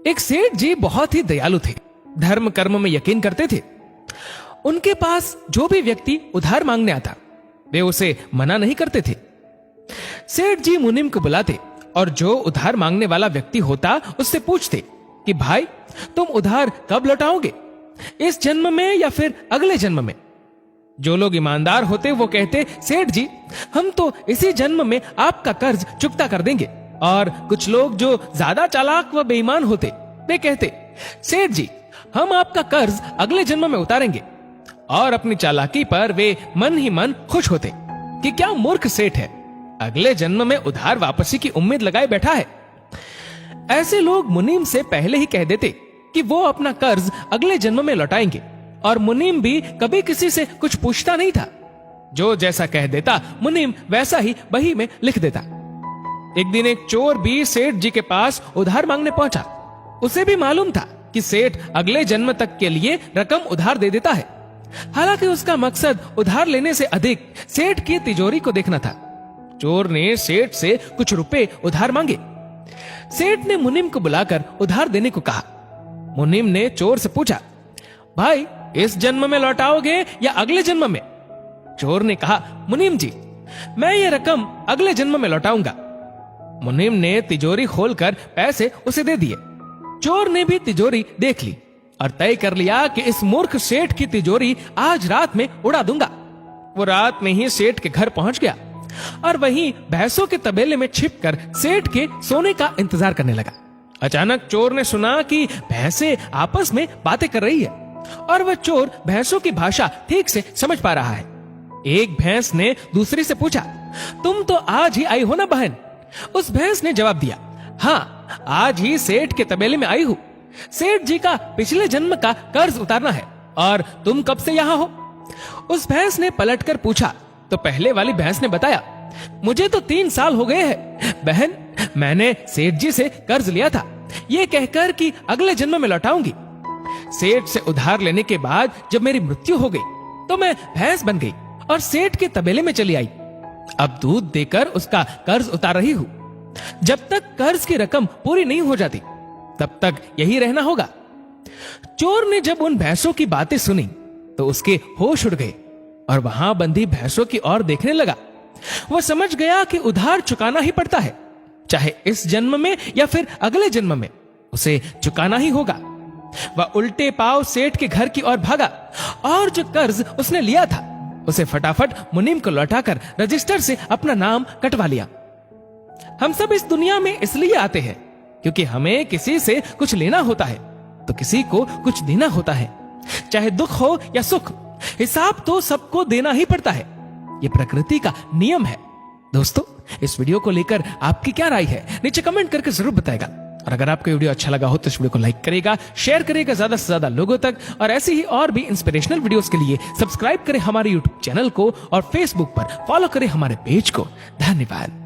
एक सेठ जी बहुत ही दयालु थे, धर्म कर्म में यकीन करते थे। उनके पास जो भी व्यक्ति उधार मांगने आता वे उसे मना नहीं करते थे। सेठ जी मुनीम को बुलाते और जो उधार मांगने वाला व्यक्ति होता उससे पूछते कि भाई तुम उधार कब लौटाओगे, इस जन्म में या फिर अगले जन्म में। जो लोग ईमानदार होते वो कहते सेठ जी हम तो इसी जन्म में आपका कर्ज चुकता कर देंगे। और कुछ लोग जो ज्यादा चालाक व बेईमान होते वे कहते सेठ जी हम आपका कर्ज अगले जन्म में उतारेंगे। और अपनी चालाकी पर वे मन ही मन खुश होते कि क्या मूर्ख सेठ है, अगले जन्म में उधार वापसी की उम्मीद लगाए बैठा है। ऐसे लोग मुनीम से पहले ही कह देते कि वो अपना कर्ज अगले जन्म में लौटाएंगे और मुनीम भी कभी किसी से कुछ पूछता नहीं था। जो जैसा कह देता मुनीम वैसा ही बही में लिख देता। एक दिन एक चोर भी सेठ जी के पास उधार मांगने पहुंचा। उसे भी मालूम था कि सेठ अगले जन्म तक के लिए रकम उधार दे देता है। हालांकि उसका मकसद उधार लेने से अधिक सेठ की तिजोरी को देखना था। चोर ने सेठ से कुछ रुपए उधार मांगे। सेठ ने मुनीम को बुलाकर उधार देने को कहा। मुनीम ने चोर से पूछा भाई इस जन्म में लौटाओगे या अगले जन्म में। चोर ने कहा मुनीम जी मैं ये रकम अगले जन्म में लौटाऊंगा। मुनीम ने तिजोरी खोलकर पैसे उसे दे दिए। चोर ने भी तिजोरी देख ली और तय कर लिया कि इस मूर्ख सेठ की तिजोरी आज रात में उड़ा दूंगा। वो रात में ही सेठ के घर पहुंच गया और वहीं भैंसों के तबेले में छिपकर सेठ के सोने का इंतजार करने लगा। अचानक चोर ने सुना कि भैंसें आपस में बातें कर रही है और वह चोर भैंसों की भाषा ठीक से समझ पा रहा है। एक भैंस ने दूसरी से पूछा तुम तो आज ही आई हो ना बहन। उस भैंस ने जवाब दिया हाँ आज ही सेठ के तबेले में आई हूँ। सेठ जी का पिछले जन्म का कर्ज उतारना है और तुम कब से यहाँ हो। उस भैंस ने पलटकर पूछा तो पहले वाली भैंस ने बताया मुझे तो 3 साल हो गए हैं बहन, मैंने सेठ जी से कर्ज लिया था ये कहकर कि अगले जन्म में लौटाऊंगी। सेठ से उधार लेने के बाद जब मेरी मृत्यु हो गई तो मैं भैंस बन गई और सेठ के तबेले में चली आई। अब दूध देकर उसका कर्ज उतार रही हूँ। जब तक कर्ज की रकम पूरी नहीं हो जाती तब तक यही रहना होगा। चोर ने जब उन भैंसों की बातें सुनी तो उसके होश उड़ गए और वहां बंधी भैंसों की ओर देखने लगा। वह समझ गया कि उधार चुकाना ही पड़ता है, चाहे इस जन्म में या फिर अगले जन्म में उसे चुकाना ही होगा। वह उल्टे पांव सेठ के घर की ओर भागा और जो कर्ज उसने लिया था उसे फटाफट मुनीम को लौटाकर रजिस्टर से अपना नाम कटवा लिया। हम सब इस दुनिया में इसलिए आते हैं क्योंकि हमें किसी से कुछ लेना होता है तो किसी को कुछ देना होता है। चाहे दुख हो या सुख, हिसाब तो सबको देना ही पड़ता है। ये प्रकृति का नियम है। दोस्तों इस वीडियो को लेकर आपकी क्या राय है नीचे कमेंट करके जरूर बताएगा। और अगर आपको वीडियो अच्छा लगा हो तो इस वीडियो को लाइक करेगा, शेयर करेगा ज्यादा से ज्यादा लोगों तक। और ऐसी ही और भी इंस्पिरेशनल वीडियोस के लिए सब्सक्राइब करें हमारे यूट्यूब चैनल को और फेसबुक पर फॉलो करें हमारे पेज को। धन्यवाद।